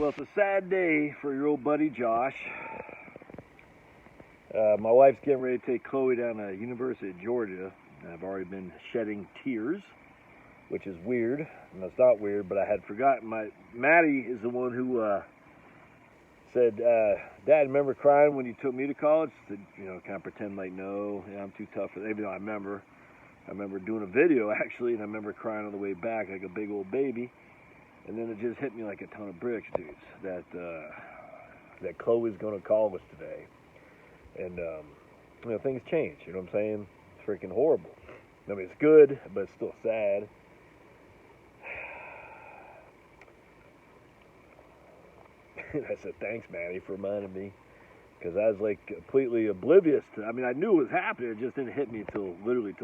Well, it's a sad day for your old buddy Josh. My wife's getting ready to take Chloe down to University of Georgia. I've already been shedding tears, which is weird. And it's not weird, but I had forgotten. Maddie is the one who said, "Dad, remember crying when you took me to college?" I said, kind of pretend like, no, I'm too tough for that. Even though I remember doing a video actually, and I remember crying on the way back like a big old baby. And then it just hit me like a ton of bricks, dudes, that Chloe's going to college today. And, things change, you know what I'm saying? It's freaking horrible. I mean, it's good, but it's still sad. I said, thanks, Maddie, for reminding me. Because I was, like, completely oblivious to, I knew it was happening. It just didn't hit me until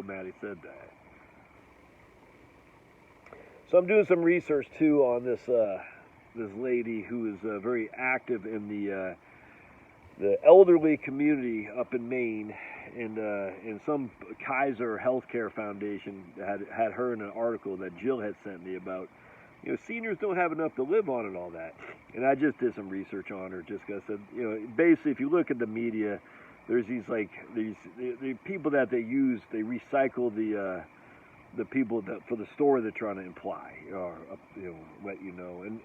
Maddie said that. So I'm doing some research too on this lady who is very active in the elderly community up in Maine, and in some Kaiser Healthcare Foundation had her in an article that Jill had sent me about. Seniors don't have enough to live on and all that. And I just did some research on her, just because I said, basically, if you look at the media, there's these the people that they use, they recycle the people that for the story they're trying to imply or let you know. And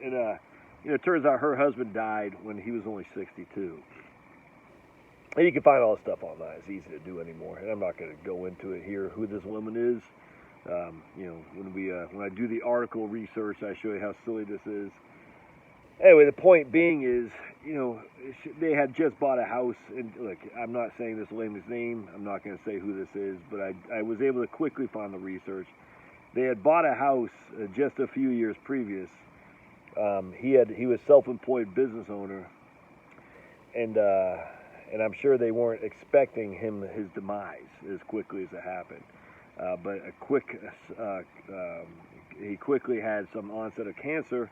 it turns out her husband died when he was only 62. And you can find all this stuff online. It's easy to do anymore. And I'm not going to go into it here who this woman is. When I do the article research, I show you how silly this is. Anyway, the point being is, they had just bought a house. And look, I'm not saying this lady's name. I'm not going to say who this is, but I was able to quickly find the research. They had bought a house just a few years previous. He was self-employed business owner, and I'm sure they weren't expecting his demise as quickly as it happened. But he quickly had some onset of cancer.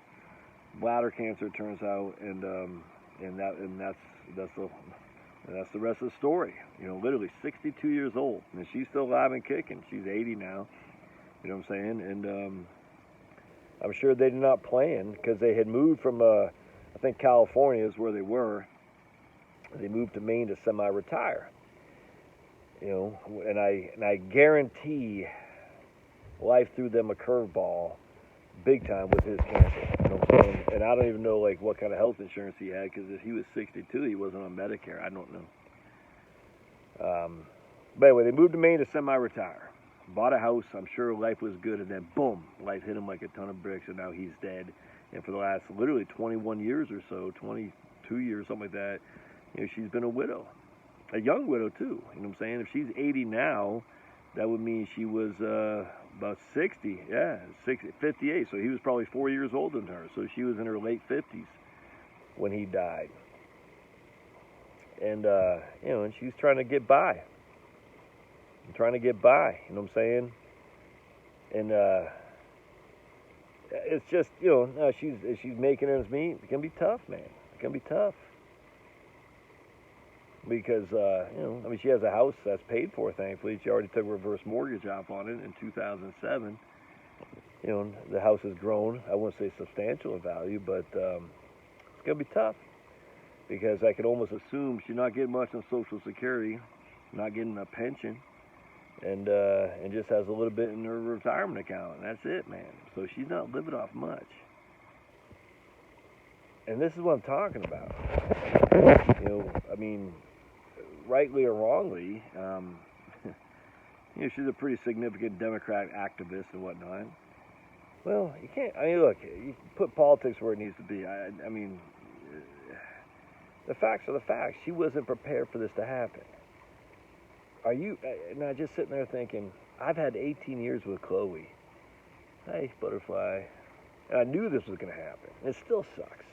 Bladder cancer, it turns out, and that's the rest of the story. Literally 62 years old, and she's still alive and kicking. She's 80 now. You know what I'm saying? And I'm sure they did not plan, because they had moved from I think California is where they were. They moved to Maine to semi-retire. And I guarantee life threw them a curveball big time with his cancer. You know what I'm saying? And I don't even know what kind of health insurance he had, because if he was 62, he wasn't on Medicare. I don't know. But anyway, they moved to Maine to semi-retire. Bought a house. I'm sure life was good, and then boom, life hit him like a ton of bricks, and now he's dead. And for the last literally 21 years or so, 22 years, something like that, she's been a widow. A young widow too. You know what I'm saying? If she's 80 now, that would mean she was about 60. Yeah, 58. So he was probably 4 years older than her. So she was in her late 50s when he died. And and she's trying to get by. You know what I'm saying? And it's just, she's making ends meet. It's gonna be tough, man. It's gonna be tough. Because, she has a house that's paid for, thankfully. She already took a reverse mortgage off on it in 2007. The house has grown. I wouldn't say substantial in value, but it's going to be tough. Because I could almost assume she's not getting much on Social Security, not getting a pension, and just has a little bit in her retirement account. And that's it, man. So she's not living off much. And this is what I'm talking about. Rightly or wrongly, she's a pretty significant Democrat activist and whatnot. Well, you can't. Look, you put politics where it needs to be. The facts are the facts. She wasn't prepared for this to happen. Are you? And I'm just sitting there thinking, I've had 18 years with Chloe. Hey, butterfly. And I knew this was going to happen. It still sucks.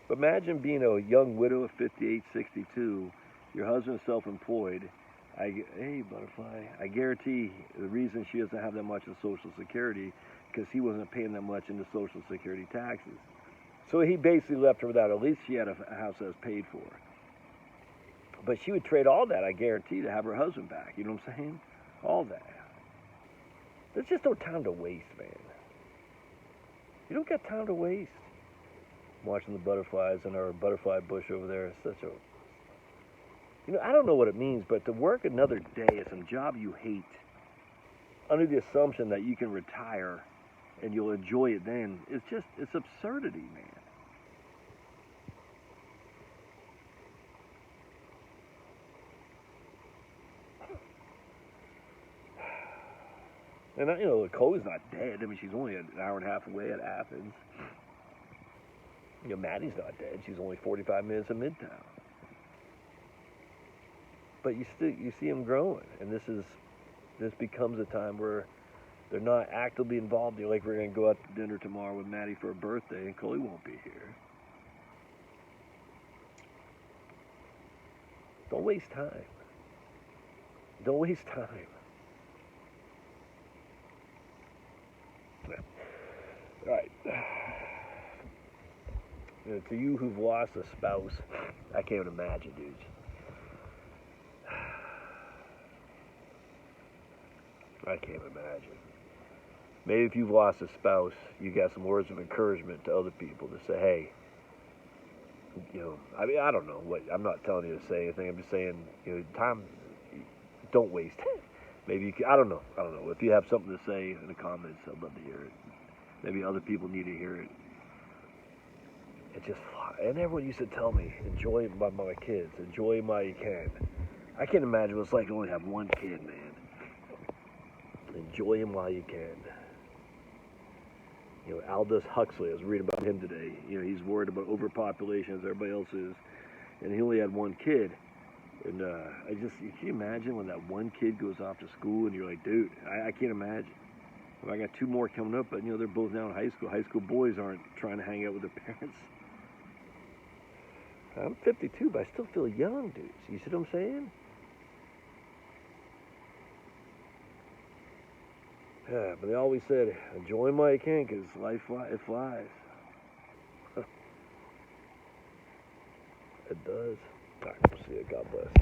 But imagine being a young widow of 58, 62. Your husband's self-employed. Hey, butterfly. I guarantee the reason she doesn't have that much in Social Security because he wasn't paying that much into Social Security taxes. So he basically left her without. At least she had a house that was paid for. But she would trade all that, I guarantee, to have her husband back. You know what I'm saying? All that. There's just no time to waste, man. You don't got time to waste. watching the butterflies in our butterfly bush over there. It's such a, I don't know what it means, but to work another day at some job you hate, under the assumption that you can retire and you'll enjoy it then, it's absurdity, man. And Chloe's not dead. I mean, she's only an hour and a half away at Athens. Maddie's not dead. She's only 45 minutes in Midtown. But you see them growing, and this becomes a time where they're not actively involved. They're like, we're going to go out to dinner tomorrow with Maddie for her birthday, and Chloe won't be here. Don't waste time. Don't waste time. All right. To you who've lost a spouse, I can't imagine, dudes. I can't imagine. Maybe if you've lost a spouse, you got some words of encouragement to other people to say, hey, I mean, I don't know what, I'm not telling you to say anything. I'm just saying, time, don't waste it. Maybe you can, I don't know. If you have something to say in the comments, I'd love to hear it. Maybe other people need to hear it. And everyone used to tell me, enjoy my kids, enjoy them while you can. I can't imagine what it's like to only have one kid, man. Enjoy him while you can. Aldous Huxley, I was reading about him today. He's worried about overpopulation as everybody else is. And he only had one kid. And can you imagine when that one kid goes off to school and you're like, dude, I can't imagine. I got two more coming up, but they're both now in high school. High school boys aren't trying to hang out with their parents. I'm 52, but I still feel young, dudes. You see what I'm saying? Yeah, but they always said, enjoy them while you can, because life, it flies. It does. All right, we'll see you. God bless.